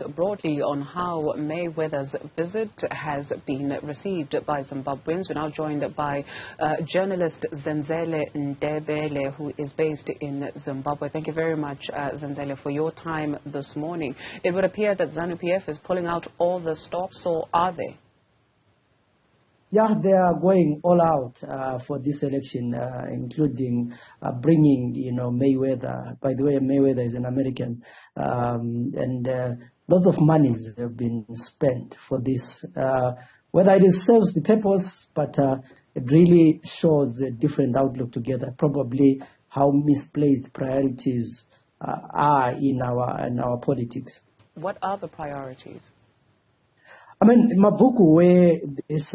Broadly on how Mayweather's visit has been received by Zimbabweans. We're now joined by journalist Zenzele Ndebele, who is based in Zimbabwe. Thank you very much, Zenzele, for your time this morning. It would appear that ZANU-PF is pulling out all the stops, or are they? Yeah, they are going all out for this election, including bringing, Mayweather. By the way, Mayweather is an American, and lots of monies have been spent for this. Whether it serves the purpose, but it really shows a different outlook together. Probably how misplaced priorities are in our politics. What are the priorities? I mean, in Mabuku, where this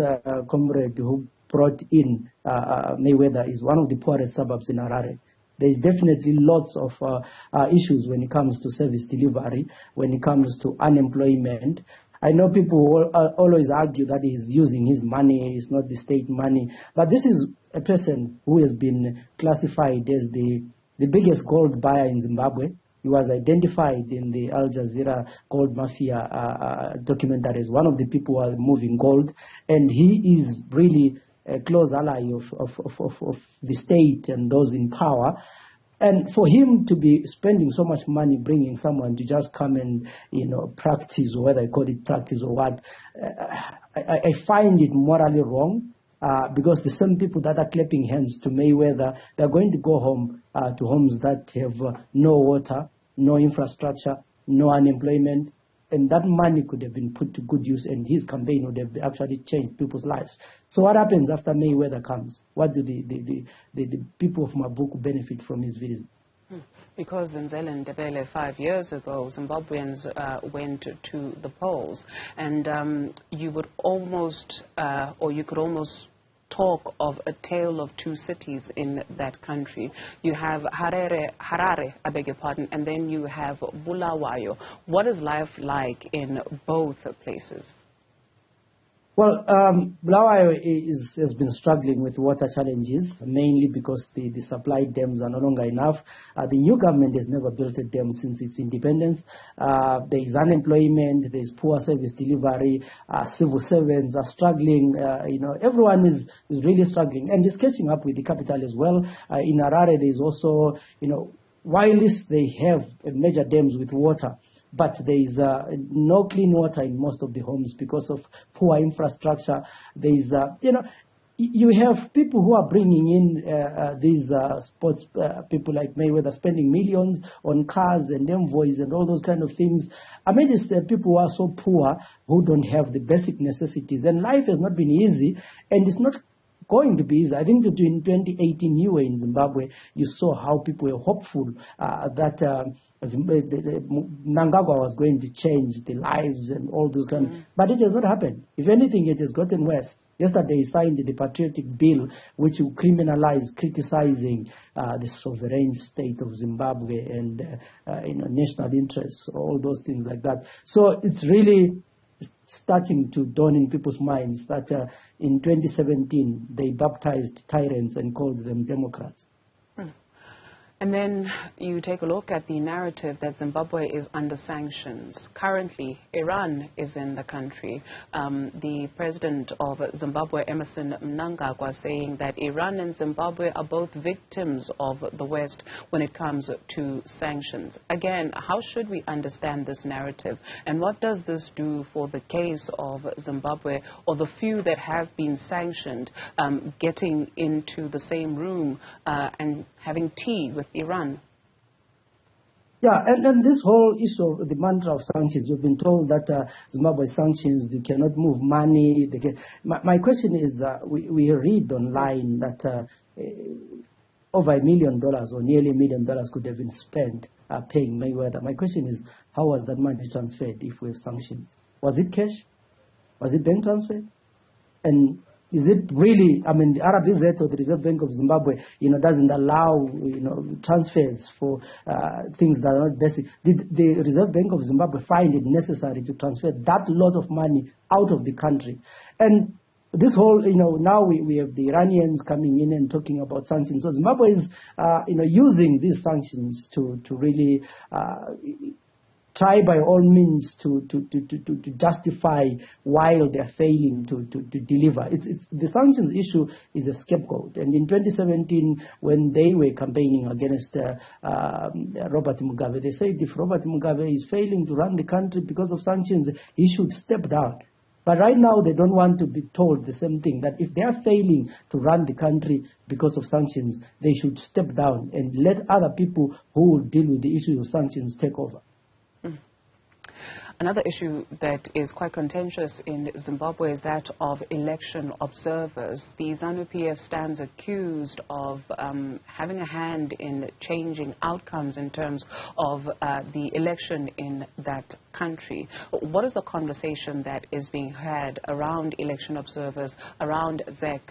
comrade who brought in Mayweather is one of the poorest suburbs in Harare. There is definitely lots of issues when it comes to service delivery, when it comes to unemployment. I know people always argue that he's using his money, it's not the state money. But this is a person who has been classified as the biggest gold buyer in Zimbabwe. He was identified in the Al Jazeera Gold Mafia documentary as one of the people who are moving gold. And he is really a close ally of the state and those in power. And for him to be spending so much money bringing someone to just come and, practice, or whether I call it practice or what, I find it morally wrong. Because the same people that are clapping hands to Mayweather, they're going to go home to homes that have no water, no infrastructure, no unemployment, and that money could have been put to good use, and his campaign would have actually changed people's lives. So what happens after Mayweather comes? What do the people of Mabuku benefit from his visit? Because Zenzele Ndebele 5 years ago, Zimbabweans went to the polls, and you would almost, or you could almost talk of a tale of two cities in that country. You have Harare, I beg your pardon, and then you have Bulawayo. What is life like in both places? Well, Bulawayo has been struggling with water challenges, mainly because the supply dams are no longer enough. The new government has never built a dam since its independence. There is unemployment, there is poor service delivery, civil servants are struggling, everyone is really struggling. And it's catching up with the capital as well. In Harare, there is also, whilst they have major dams with water, but there is no clean water in most of the homes because of poor infrastructure. There is, you have people who are bringing in these sports people like Mayweather, spending millions on cars and envoys and all those kind of things. I mean, it's the people who are so poor who don't have the basic necessities. And life has not been easy, and it's not going to be easy. I think that in 2018 you were in Zimbabwe, you saw how people were hopeful that Mnangagwa was going to change the lives and all those kind of, but it has not happened. If anything, it has gotten worse. Yesterday he signed the patriotic bill which will criminalize criticizing the sovereign state of Zimbabwe and national interests, all those things like that. So it's really starting to dawn in people's minds that in 2017 they baptized tyrants and called them Democrats. And then you take a look at the narrative that Zimbabwe is under sanctions. Currently, Iran is in the country. The president of Zimbabwe, Emmerson Mnangagwa, saying that Iran and Zimbabwe are both victims of the West when it comes to sanctions. Again, how should we understand this narrative? And what does this do for the case of Zimbabwe, or the few that have been sanctioned, getting into the same room and having tea with Iran? Yeah, and then this whole issue of the mantra of sanctions, we've been told that Zimbabwe sanctions, they cannot move money. My question is, we read online that over $1 million or nearly $1 million could have been spent paying Mayweather. My question is, how was that money transferred if we have sanctions? Was it cash? Was it bank transfer? And is it really, I mean, the RBZ, or the Reserve Bank of Zimbabwe, doesn't allow, transfers for things that are not basic. Did the Reserve Bank of Zimbabwe find it necessary to transfer that lot of money out of the country? And this whole, now we have the Iranians coming in and talking about sanctions. So Zimbabwe is, using these sanctions to really try by all means to justify while they're failing to deliver. The sanctions issue is a scapegoat. And in 2017, when they were campaigning against Robert Mugabe, they said if Robert Mugabe is failing to run the country because of sanctions, he should step down. But right now, they don't want to be told the same thing, that if they are failing to run the country because of sanctions, they should step down and let other people who will deal with the issue of sanctions take over. Another issue that is quite contentious in Zimbabwe is that of election observers. The ZANU-PF stands accused of having a hand in changing outcomes in terms of the election in that country. What is the conversation that is being had around election observers, around ZEC?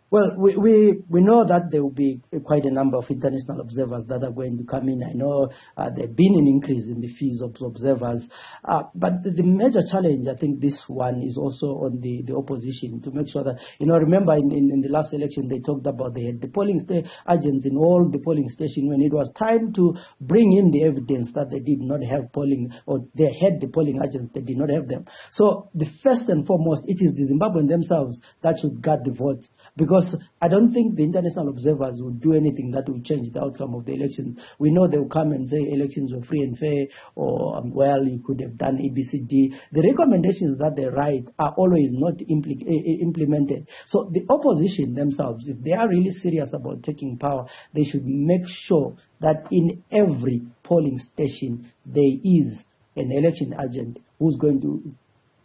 Well, we know that there will be quite a number of international observers that are going to come in. I know there have been an increase in the fees of observers. But the major challenge, I think this one is also on the opposition to make sure that, remember in the last election they talked about they had the polling agents in all the polling stations. When it was time to bring in the evidence that they did not have polling, or they had the polling agents, they did not have them. So the first and foremost, it is the Zimbabweans themselves that should guard the votes, because I don't think the international observers will do anything that will change the outcome of the elections. We know they will come and say elections were free and fair, or, well, you could have done ABCD. The recommendations that they write are always not implemented. So the opposition themselves, if they are really serious about taking power, they should make sure that in every polling station there is an election agent who's going to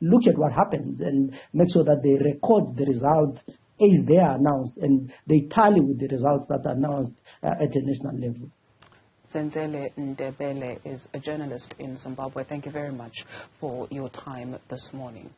look at what happens and make sure that they record the results as they are announced, and they tally with the results that are announced at a national level. Zenzele Ndebele is a journalist in Zimbabwe. Thank you very much for your time this morning.